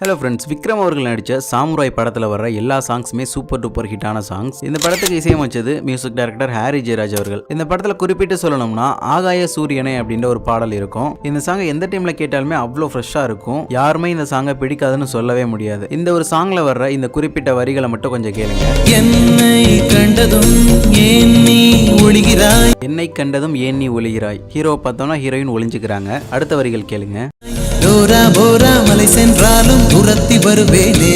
Hello friends, Vikram அவர்கள் நடித்த samurai படத்தில் வர்ற எல்லா சாங்ஸுமே சூப்பர் டூப்பர் ஹிட்டான சாங்ஸ். இந்த படத்துக்கு இசையமைச்சது மியூசிக் டைரக்டர் ஹாரி ஜெயராஜ் அவர்கள். இந்த படத்தில் குறிப்பிட்டு சொல்லணும்னா ஆகாய சூரியனே அப்படின்ற ஒரு பாடல் இருக்கும். இந்த சாங்கை எந்த டைம்ல கேட்டாலுமே அவ்வளோ ஃப்ரெஷ்ஷாக இருக்கும். யாருமே இந்த சாங்கை பிடிக்காதுன்னு சொல்லவே முடியாது. இந்த ஒரு சாங்ல வர்ற இந்த குறிப்பிட்ட வரிகளை மட்டும் கொஞ்சம் கேளுங்க. என்னை கண்டதும் ஏன் நீ ஒளிகிறாய். ஹீரோ பார்த்தோம்னா ஹீரோயின் ஒளிஞ்சுக்கிறாங்க. அடுத்த வரிகள் கேளுங்க. டோரா போரா மலை சென்றாலும் துரத்தி வருவேனே.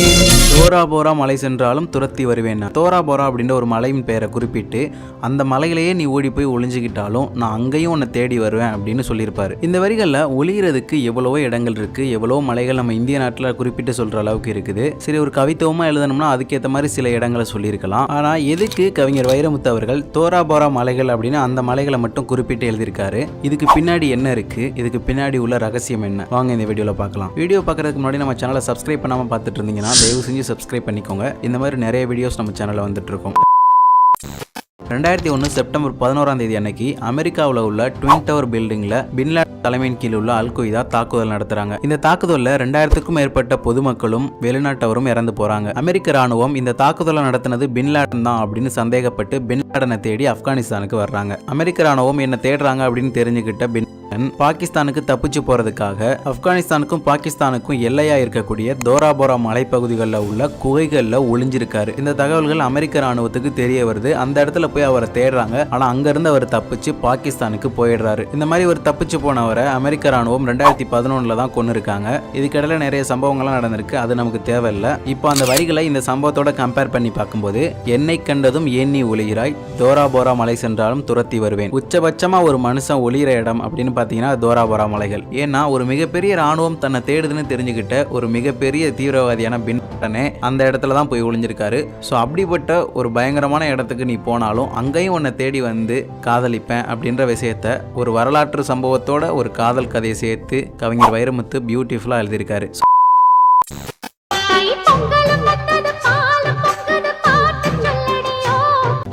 டோரா போரா மலை சென்றாலும் துரத்தி வருவேன். டோரா போரா அப்படின்ற ஒரு மலையின் பெயரை குறிப்பிட்டு அந்த மலையிலேயே நீ ஓடி போய் ஒளிஞ்சுக்கிட்டாலும் நான் அங்கேயும் உன்னை தேடி வருவேன் அப்படின்னு சொல்லியிருப்பாரு. இந்த வரிகளில் ஒளிகிறதுக்கு எவ்வளவோ இடங்கள் இருக்கு, எவ்வளவோ மலைகள் நம்ம இந்திய நாட்டில் குறிப்பிட்டு சொல்ற அளவுக்கு இருக்குது. சரி, ஒரு கவித்துவமா எழுதணும்னா அதுக்கேற்ற மாதிரி சில இடங்களை சொல்லியிருக்கலாம். ஆனா எதுக்கு கவிஞர் வைரமுத்து அவர்கள் டோரா போரா மலைகள் அப்படின்னு அந்த மலைகளை மட்டும் குறிப்பிட்டு எழுதியிருக்காரு? இதுக்கு பின்னாடி என்ன இருக்கு? இதுக்கு பின்னாடி உள்ள ரகசியம் என்ன? வாங்க இந்த வீடியோல பார்க்கலாம். வீடியோ பார்க்கறதுக்கு முன்னாடி நம்ம சேனலை சப்ஸ்கிரைப் பண்ணாம பார்த்துட்டு இருந்தீங்கன்னா தயவு செஞ்சு சப்ஸ்கிரைப் பண்ணிக்கோங்க. இந்த மாதிரி நிறைய வீடியோஸ் நம்ம சேனல்ல வந்துட்டு இருக்கும். 2001 செப்டம்பர் 11 அன்னைக்கு அமெரிக்காவில் உள்ள ட்வின் டவர் பில்டிங்ல பின்லாடன் தலைமையின் கீழ் உள்ள அல்கொய்தா தாக்குதல் நடத்துறாங்க. இந்த தாக்குதல்ல 2000க்கும் மேற்பட்ட பொதுமக்களும் வெளிநாட்டவரும் இறந்து போறாங்க. அமெரிக்க ராணுவம் இந்த தாக்குதலை நடத்தினது பின்லாடன் தான் அப்படின்னு சந்தேகப்பட்டு பின்லாடனை தேடி ஆப்கானிஸ்தானுக்கு வர்றாங்க. அமெரிக்க ராணுவம் என்ன தேடுறாங்க அப்படின்னு தெரிஞ்சுக்கிட்ட பின்லாடன் பாகிஸ்தானுக்கு தப்பிச்சு போறதுக்காக ஆப்கானிஸ்தானுக்கும் பாகிஸ்தானுக்கும் எல்லையா இருக்கக்கூடிய டோரா போரா மலைப்பகுதிகளில் உள்ள குகைகளில் ஒளிஞ்சிருக்காரு. இந்த தகவல்கள் அமெரிக்க ராணுவத்துக்கு தெரிய வருது. அந்த இடத்துல போய் அவரை தேடுறாங்க. ஆனா அங்க இருந்து அவர் தப்பிச்சு பாகிஸ்தானுக்கு போயிடுறாரு. இந்த மாதிரி ஒரு தப்பிச்சு போனவரை அமெரிக்க ராணுவம் 2011 தான் கொண்டு இருக்காங்க. இதுக்கிடையில நிறைய சம்பவங்கள்லாம் நடந்திருக்கு, அது நமக்கு தேவையில்லை. இப்போ அந்த வரிகளை இந்த சம்பவத்தோட கம்பேர் பண்ணி பார்க்கும்போது என்னை கண்டதும் ஏன் நீ ஒளிகிறாய், டோரா போரா மலை சென்றாலும் துரத்தி வருவேன். உச்சபட்சமா ஒரு மனுஷன் ஒளிகிற இடம் அப்படின்னு பார்த்தீங்கன்னா டோரா போரா மலைகள். ஏன்னா ஒரு மிகப்பெரிய ராணுவம் தன்னை தேடுதுன்னு தெரிஞ்சுக்கிட்ட ஒரு மிகப்பெரிய தீவிரவாதியான பின் லாடனே அந்த இடத்துல தான் போய் ஒளிஞ்சிருக்காரு. ஸோ அப்படிப்பட்ட ஒரு பயங்கரமான இடத்துக்கு நீ போனாலும் அங்கேயும் உன்னை தேடி வந்து காதலிப்பேன் அப்படின்ற விஷயத்த ஒரு வரலாற்று சம்பவத்தோட ஒரு காதல் கதையை சேர்த்து கவிஞர் வைரமுத்து பியூட்டிஃபுல்லாக எழுதியிருக்காரு.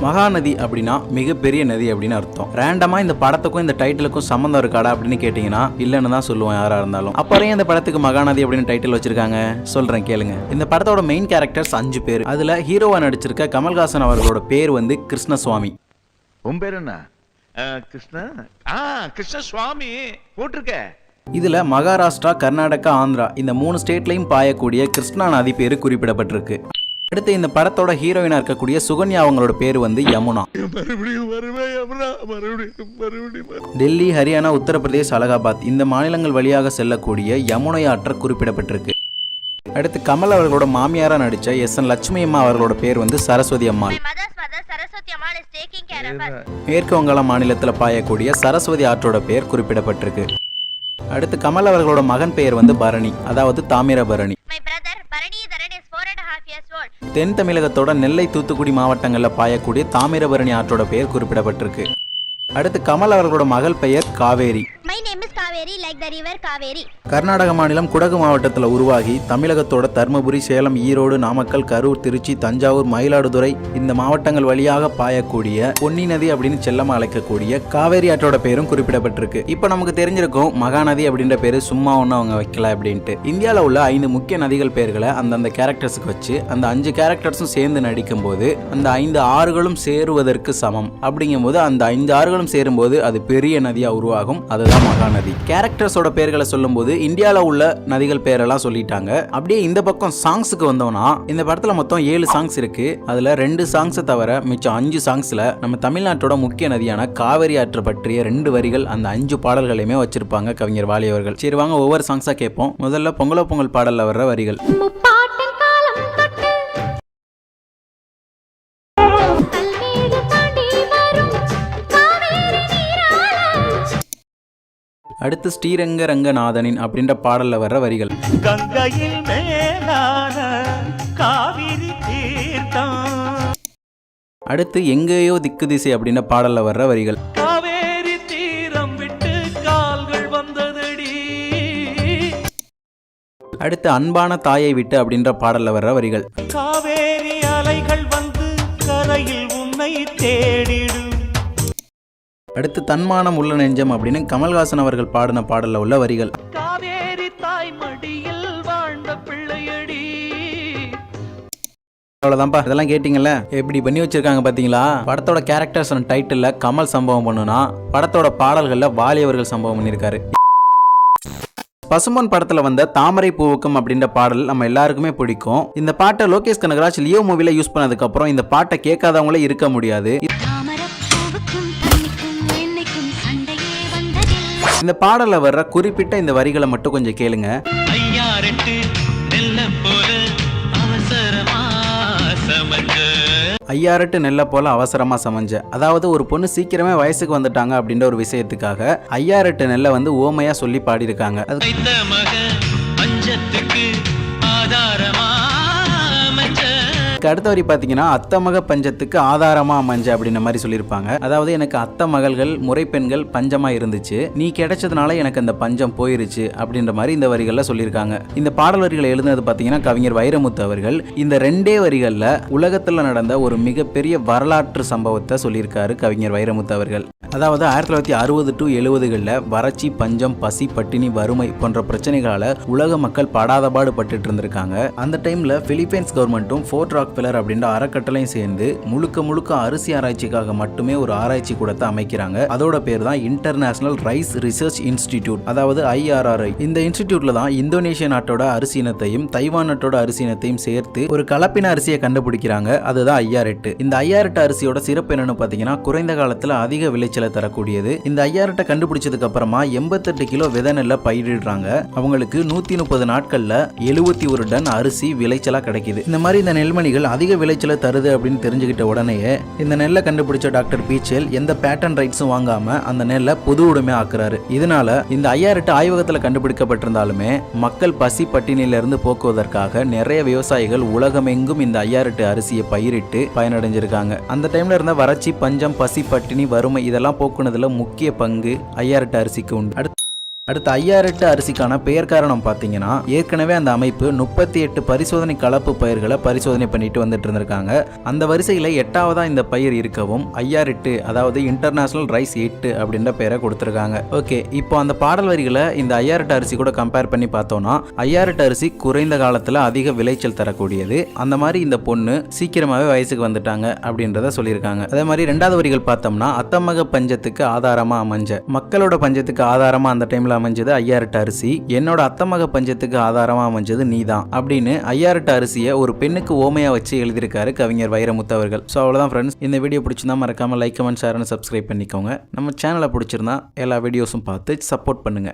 மகாநதி அப்படின்னா மிகப்பெரிய நதி அப்படின்னு அர்த்தம். ரேண்டமா இந்த படத்துக்கும் இந்த டைட்டிலுக்கும் சம்பந்தம் இருக்காடா அப்படின்னு கேட்டீங்கன்னா இல்லைன்னு தான் சொல்லுவோம் யாரா இருந்தாலும். அப்புறம் இந்த படத்துக்கு மகாநதி அப்படின்னு டைட்டில் வச்சிருக்காங்க சொல்றேன் கேளுங்க. இந்த படத்தோட மெயின் கேரக்டர்ஸ் 5 பேர். அதுல ஹீரோவா நடிச்சிருக்க கமல்ஹாசன் அவர்களோட பேர் வந்து கிருஷ்ணசுவாமி. உன் பேர் என்ன? கிருஷ்ணசுவாமி போட்டிருக்க. இதுல மகாராஷ்டிரா, கர்நாடகா, ஆந்திரா இந்த 3 ஸ்டேட்லையும் பாயக்கூடிய கிருஷ்ணா நதி பேரு குறிப்பிடப்பட்டிருக்கு. அடுத்து இந்த படத்தோட ஹீரோயினா இருக்கக்கூடிய சுகன்யா அவங்களோட பேர் வந்து யமுனா. டெல்லி, ஹரியானா, உத்தரப்பிரதேஷ், அலகாபாத் இந்த மாநிலங்கள் வழியாக செல்லக்கூடிய யமுனை ஆற்று குறிப்பிடப்பட்டிருக்கு. அடுத்து கமல் அவர்களோட மாமியாரா நடிச்ச எஸ்.என். லட்சுமி அம்மா அவர்களோட பேர் வந்து சரஸ்வதி அம்மாள். மேற்கு வங்காள மாநிலத்தில் பாயக்கூடிய சரஸ்வதி ஆற்றோட பெயர் குறிப்பிடப்பட்டிருக்கு. அடுத்து கமல் அவர்களோட மகன் பெயர் வந்து பரணி, அதாவது தாமிரபரணி. தென் தமிழகத்தோட நெல்லை, தூத்துக்குடி மாவட்டங்களில் பாயக்கூடிய தாமிரபரணி ஆற்றோட பெயர் குறிப்பிடப்பட்டிருக்கு. அடுத்து கமல் அவர்களோட மகள் பெயர் காவேரி. கர்நாடக மாநிலம் குடகு மாவட்டத்தில் உருவாகி தமிழகத்தோட தர்மபுரி, சேலம், ஈரோடு, நாமக்கல், கரூர், திருச்சி, தஞ்சாவூர், மயிலாடுதுறை இந்த மாவட்டங்கள் வழியாக பாயக்கூடிய பொன்னி நதி அப்படின்னு செல்லமா அழைக்கக்கூடிய காவேரி ஆற்றோட பேரும் குறிப்பிடப்பட்டிருக்கு. இப்போ நமக்கு தெரிஞ்சிருக்கும் மகாநதி அப்படின்ற பேரு சும்மா ஒன்னும் அவங்க வைக்கல அப்படின்ட்டு. இந்தியாவில் உள்ள 5 முக்கிய நதிகள் பேர்களை அந்தந்த கேரக்டர்ஸுக்கு வச்சு அந்த 5 கேரக்டர்ஸும் சேர்ந்து நடிக்கும் போது அந்த 5 ஆறுகளும் சேருவதற்கு சமம். அப்படிங்கும் போது அந்த 5 ஆறுகளும் சேரும்போது அது பெரிய நதியா உருவாகும். அதுதான் மகாநதி. கேரக்டர்ஸோட பேர்களை சொல்லும் போது இந்தியாவில் உள்ள நதிகள் பேரெல்லாம் சொல்லிட்டாங்க. அப்படியே இந்த பக்கம் சாங்ஸுக்கு வந்தோம்னா இந்த படத்துல மொத்தம் 7 சாங்ஸ் இருக்கு. அதுல 2 சாங்ஸ் தவிர மிச்சம் 5 சாங்ஸ்ல நம்ம தமிழ்நாட்டோட முக்கிய நதியான காவிரி ஆற்று பற்றிய 2 வரிகள் அந்த 5 பாடல்களையுமே வச்சிருப்பாங்க கவிஞர் வாலி அவர்கள். சரி வாங்க ஒவ்வொரு சாங்ஸா கேட்போம். முதல்ல பொங்கலோ பொங்கல் பாடல்ல வர்ற வரிகள். அடுத்து ஸ்ரீரங்க ரங்கநாதனின் அப்படின்ற பாடல்ல வர்ற வரிகள். கங்கையில் மேலான காவிரி தீர்த்தம். அடுத்து எங்கேயோ திக்கு திசை அப்படின்ற பாடல்ல வர்ற வரிகள். காவேரி தீரம் விட்டு கால்கள் வந்ததடி. அடுத்து அன்பான தாயை விட்டு அப்படின்ற பாடல்ல வர்ற வரிகள். காவேரி அலைகள் வந்து கரையில் உன்னை தேடிடும். அடுத்து தன்மானம் உள்ள நெஞ்சம் அப்படின்னு கமல்ஹாசன் அவர்கள் பாடின பாடல்ல உள்ள வரிகள். காவேரி தாய் மடியில் வாழ்ந்த பிள்ளை அவ்வளவுதான்ப்பா. இதெல்லாம் கேட்டீங்கல்ல, எப்படி பண்ணி வச்சிருக்காங்க பாத்தீங்களா? படத்தோட கேரக்டர்ஸ் அண்ட் டைட்டில்ல கமல் சம்பவம் பண்ணுனா, படத்தோட பாடல்கள்ல வாலி அவர்கள் சம்பவம் பண்ணியிருக்காரு. பசும்பொன் படத்துல வந்த தாமரை பூவுக்கும் அப்படின்ற பாடல் நம்ம எல்லாருக்குமே பிடிக்கும். இந்த பாட்டை லோகேஷ் கனகராஜ் லியோ மூவில யூஸ் பண்ணதுக்கு அப்புறம் இந்த பாட்டை கேட்காதவங்களே இருக்க முடியாது. இந்த பாடல வர்ற குறிப்பிட்ட இந்த வரிகளை மட்டும் கொஞ்சம் கேளுங்க. ஐயாரெட்டு நெல்ல போல அவசரமா சமைஞ்ச, அதாவது ஒரு பொண்ணு சீக்கிரமே வயசுக்கு வந்துட்டாங்க அப்படின்ற ஒரு விஷயத்துக்காக ஐயாரெட்டு நெல்லை வந்து ஓமையா சொல்லி பாடியிருக்காங்க. அடுத்த வரி பாத்தீங்கன்னா அத்த மக பஞ்சத்துக்கு ஆதாரமா அமைஞ்ச அப்படின்ற மாதிரி சொல்லியிருப்பாங்க. அதாவது எனக்கு அத்த மகள்கள் முறைப்பெண்கள் பஞ்சமா இருந்துச்சு, நீ கிடைச்சதுனால எனக்கு அந்த பஞ்சம் போயிருச்சு அப்படின்ற மாதிரி இந்த வரிகள்ல சொல்லியிருக்காங்க. இந்த பாடல் வரிகளை எழுதுனது பாத்தீங்கன்னா கவிஞர் வைரமுத்து அவர்கள். இந்த ரெண்டே வரிகள்ல உலகத்துல நடந்த ஒரு மிகப்பெரிய வரலாற்று சம்பவத்தை சொல்லியிருக்காரு கவிஞர் வைரமுத்து அவர்கள். அதாவது 1960 to 70களில் வறட்சி, பஞ்சம், பசி, பட்டினி, வறுமை போன்ற பிரச்சனைகளால உலக மக்கள் படாதபாடு பட்டுட்டு இருந்திருக்காங்க. அந்த டைம்ல பிலிப்பைன்ஸ் கவர்மெண்ட்டும் ஃபோர்ட் ராக்ஃபெல்லர் அப்படின்ற அறக்கட்டளையும் சேர்ந்து முழுக்க அரிசி ஆராய்ச்சிக்காக மட்டுமே ஒரு ஆராய்ச்சி கூடத்தை அமைக்கிறாங்க. அதோட பேர் தான் இன்டர்நேஷனல் ரைஸ் ரிசர்ச் இன்ஸ்டிடியூட், அதாவது IRRI. இந்த இன்ஸ்டிடியூட்ல தான் இந்தோனேஷியா நாட்டோட அரிசி இனத்தையும் தைவான் நாட்டோட அரிசி இனத்தையும் சேர்த்து ஒரு கலப்பின அரிசியை கண்டுபிடிக்கிறாங்க. அதுதான் ஐயாரெட்டு. இந்த ஐயாரெட்டு அரிசியோட சிறப்பு என்னன்னு பாத்தீங்கன்னா குறைந்த காலத்துல அதிக விளைச்சல் தரக்கூடியது. இந்த ஐயாரெட்டை கண்டுபிடிச்சதுக்கு அப்புறமா 88 கிலோ விதை நெல்லை பயிரிடுறாங்க. அவங்களுக்கு 130 நாட்கள்ல 71 டன் அரிசி விளைச்சலா கிடைக்குது. இந்த மாதிரி இந்த நெல்மணிகள் அதிக விளைச்சலை தருது அப்படின்னு தெரிஞ்சுக்கிட்ட உடனேயே இந்த நெல்லை கண்டுபிடிச்ச டாக்டர் பீச்சல் எந்த பேட்டன் ரைட்ஸும் வாங்காம அந்த நெல்லை பொது உடைமை ஆக்குறாரு. இதனால இந்த ஐயாரெட்டு ஆய்வகத்துல கண்டுபிடிக்கப்பட்டிருந்தாலுமே மக்கள் பசி பட்டினியில இருந்து போக்குவதற்காக நிறைய விவசாயிகள் உலகமெங்கும் இந்த ஐயாரெட்டு அரிசியை பயிரிட்டு பயனடைஞ்சிருக்காங்க. அந்த டைம்ல இருந்த வறட்சி, பஞ்சம், பசி, பட்டினி, வறுமை இதெல்லாம் போக்குனதுல முக்கிய பங்கு ஐயாரெட்டு அரிசிக்கு உண்டு. அடுத்த ஐயாரெட்டு அரிசிக்கான பெயர் காரணம் பார்த்தீங்கன்னா ஏற்கனவே அந்த அமைப்பு 38 பரிசோதனை கலப்பு பயிர்களை பரிசோதனை பண்ணிட்டு வந்துட்டு இருந்திருக்காங்க. அந்த வரிசையில் 8ஆவதா இந்த பயிர் இருக்கவும் ஐயாரெட்டு, அதாவது இன்டர்நேஷனல் ரைஸ் 8 அப்படின்ற பெயரை கொடுத்துருக்காங்க. ஓகே, இப்போ அந்த பாடல் வரிகளை இந்த ஐயாரெட்டு அரிசி கூட கம்பேர் பண்ணி பார்த்தோம்னா ஐயாரெட்டு அரிசி குறைந்த காலத்தில் அதிக விளைச்சல் தரக்கூடியது. அந்த மாதிரி இந்த பொண்ணு சீக்கிரமாகவே வயசுக்கு வந்துட்டாங்க அப்படின்றத சொல்லியிருக்காங்க. அதே மாதிரி 2வது வரிகள் பார்த்தோம்னா அத்தமக பஞ்சத்துக்கு ஆதாரமா அமைஞ்ச, மக்களோட பஞ்சத்துக்கு ஆதாரமா அந்த டைம்ல அமைஞ்சது ஐயாரெட்டு அரிசி, என்னோட அத்தமக பஞ்சத்துக்கு ஆதாரமா அமைஞ்சது நீதான் அப்படின்னு ஐயாரெட்டு அரிசியை ஒரு பெண்ணுக்கு ஓமையா வச்சு எழுதியிருக்காரு கவிஞர் வைரமுத்து அவர்கள். ஸோ அவ்வளோதான் ஃப்ரெண்ட்ஸ். இந்த வீடியோ பிடிச்சிருந்தா மறக்காம லைக், கமெண்ட், ஷேர், சப்ஸ்கிரைப் பண்ணிக்கோங்க. நம்ம சேனலை பிடிச்சிருந்தா எல்லா வீடியோஸும் பார்த்து சப்போர்ட் பண்ணுங்க.